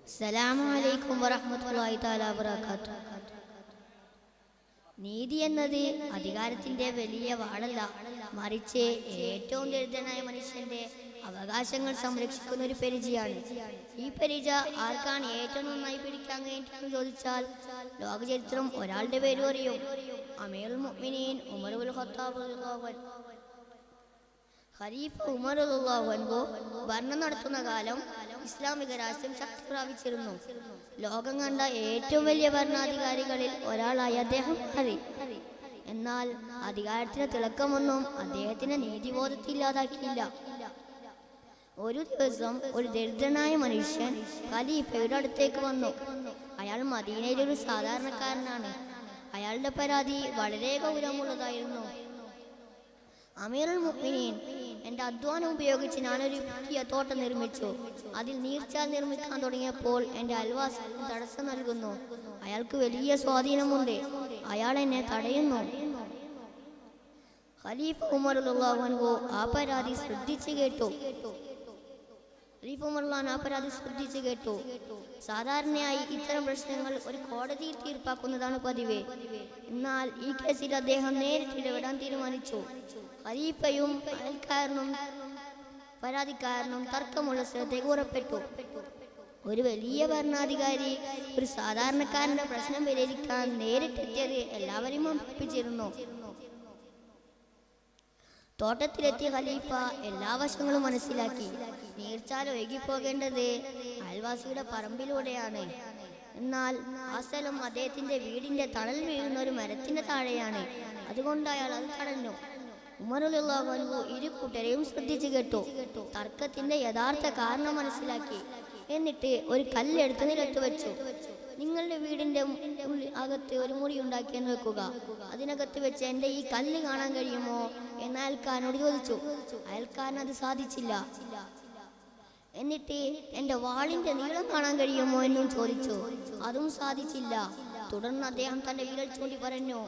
അസ്സലാമു അലൈക്കും വറഹ്മത്തുള്ളാഹി തആല വബറകാതുഹു. നീതി എന്നത് അധികാരത്തിന്റെ വലിയ വാളല്ല, മറിച്ച് ഏറ്റവും ദരിദ്രനായ മനുഷ്യന്റെ അവകാശങ്ങൾ സംരക്ഷിക്കുന്ന ഒരു പരിചയാണ്. ഈ പരിച ആർക്കാണ് ഏറ്റവും നന്നായി പിടിക്കാൻ കഴിഞ്ഞിട്ടെന്ന് ചോദിച്ചാൽ ലോക ചരിത്രം ഒരാളുടെ പേരും അറിയും. അമീറുൽ മുഅ്മിനീൻ ഉമർ ഇബ്നുൽ ഖത്താബ് റളിയല്ലാഹു അൻഹു. ഖലീഫ ഉമർ റളിയല്ലാഹു അൻഹു ഭരണം നടത്തുന്ന കാലം ഇസ്ലാമിക രാഷ്ട്രം ശക്തി പ്രാപിച്ചിരുന്നു. ലോകം കണ്ട ഏറ്റവും വലിയ ഭരണാധികാരികളിൽ ഒരാളായി അദ്ദേഹം മാറി. എന്നാൽ അധികാരത്തിന്റെ തിളക്കമൊന്നും അദ്ദേഹത്തിന്റെ നീതിബോധത്തെ ഇല്ലാതാക്കിയില്ല. ഒരു ദിവസം ഒരു ദരിദ്രനായ മനുഷ്യൻ ഖലീഫയുടെ അടുത്തേക്ക് വന്നു. അയാൾ മദീനയിലെ ഒരു സാധാരണക്കാരനാണ്. അയാളുടെ പരാതി വളരെ ഗൗരവമുള്ളതായിരുന്നു. അമീറുൽ മുഅ്മിനീൻ, എൻ്റെ അധ്വാനം ഉപയോഗിച്ച് ഞാനൊരു പുതിയ തോട്ടം നിർമ്മിച്ചു. അതിൽ നീർച്ചാൽ നിർമ്മിക്കാൻ തുടങ്ങിയപ്പോൾ എൻ്റെ അയൽവാസി തടസ്സം നൽകുന്നു. അയാൾക്ക് വലിയ സ്വാധീനമുണ്ട്. അയാൾ എന്നെ തടയുന്നു. ഖലീഫ ഉമർ റളിയല്ലാഹു അൻഹു ആ പരാതി ശ്രദ്ധിച്ചു കേട്ടു. സാധാരണയായി ഇത്തരം പ്രശ്നങ്ങൾ ഒരു കോടതിയിൽ തീർപ്പാക്കുന്നതാണ് പതിവ്. എന്നാൽ ഈ കേസിൽ അദ്ദേഹം നേരിട്ട് ഇടപെടാൻ തീരുമാനിച്ചു. ഖലീഫയും അയൽക്കാരനും പരാതിക്കാരനും തർക്കമുള്ള സ്ഥലത്തേക്ക് പുറപ്പെട്ടു. ഒരു വലിയ ഭരണാധികാരി ഒരു സാധാരണക്കാരന്റെ പ്രശ്നം പരിഹരിക്കാൻ നേരിട്ടെത്തിയത് എല്ലാവരെയും അമ്പരപ്പിച്ചിരുന്നു. തോട്ടത്തിലെത്തിയ ഖലീഫ എല്ലാ വശങ്ങളും മനസ്സിലാക്കി. നീർച്ചാൽ ഒഴുകിപ്പോകേണ്ടത് അയൽവാസിയുടെ പറമ്പിലൂടെയാണ്. എന്നാൽ ആ സ്ഥലം അദ്ദേഹത്തിന്റെ വീടിന്റെ തണൽ വീഴുന്ന ഒരു മരത്തിന്റെ താഴെയാണ്. അതുകൊണ്ട് അയാൾ അത് തടഞ്ഞു. ഉമർ റളിയല്ലാഹു അൻഹു ഇരു കൂട്ടരെയും ശ്രദ്ധിച്ചു കേട്ടു. തർക്കത്തിന്റെ യഥാർത്ഥ കാരണം മനസ്സിലാക്കി. എന്നിട്ട് ഒരു കല്ലെടുത്ത് നിലത്ത് വെച്ചു. നിങ്ങളുടെ വീടിന്റെ അകത്ത് ഒരു മുറി ഉണ്ടാക്കിയെന്ന് വെക്കുക. അതിനകത്ത് വെച്ച് എൻ്റെ ഈ കല്ല് കാണാൻ കഴിയുമോ എന്ന് അയൽക്കാരനോട് ചോദിച്ചു. അയൽക്കാരൻ അത് സാധിച്ചില്ല. എന്നിട്ട് എൻ്റെ വാളിന്റെ നീളം കാണാൻ കഴിയുമോ എന്നും ചോദിച്ചു. അതും സാധിച്ചില്ല. തുടർന്ന് അദ്ദേഹം തന്റെ വിരൽ ചൂണ്ടി പറഞ്ഞു,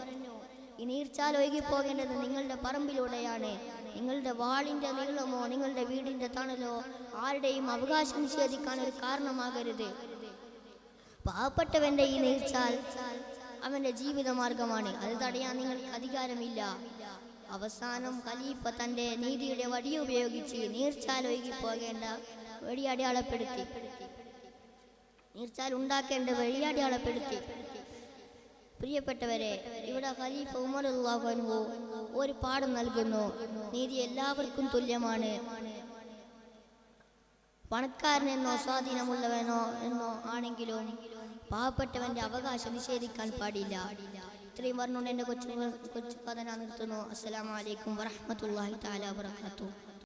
ഈ നീർച്ചാൽ ഒഴുകിപ്പോകേണ്ടത് നിങ്ങളുടെ പറമ്പിലൂടെയാണ്. നിങ്ങളുടെ വാളിന്റെ നീളമോ നിങ്ങളുടെ വീടിന്റെ തണലോ ആരുടെയും അവകാശം നിഷേധിക്കാൻ ഒരു കാരണമാകരുത്. പാവപ്പെട്ടവന്റെ ഈ നീർച്ചാൽ അവന്റെ ജീവിതമാർഗമാണ്. അത് തടയാൻ നിങ്ങൾക്ക് അധികാരമില്ല. അവസാനം ഖലീഫ തന്റെ നീതിയുടെ വടി ഉപയോഗിച്ച് നീർച്ചാൽ ഒഴുകിപ്പോകേണ്ട വഴി അടയാളപ്പെടുത്തി. നീർച്ചാൽ ഉണ്ടാക്കേണ്ട വഴി അടയാളപ്പെടുത്തി. പ്രിയപ്പെട്ടവരെ, ഇവിടെ ഖലീഫ ഉമർ റളിയല്ലാഹു അൻഹു ഒരു പാഠം നൽകുന്നു. നീതി എല്ലാവർക്കും തുല്യമാണ്. പണക്കാരനെന്നോ സ്വാധീനമുള്ളവനോ എന്നോ ആണെങ്കിലും പാവപ്പെട്ടവന്റെ അവകാശം നിഷേധിക്കാൻ പാടില്ല. ഇത്രയും പറഞ്ഞുകൊണ്ട് എൻ്റെ കൊച്ചു കഥ ഞാൻ നിർത്തുന്നു. അസ്സലാമു അലൈക്കും വറഹ്മത്തുള്ളാഹി തആല വബറകാതുഹു.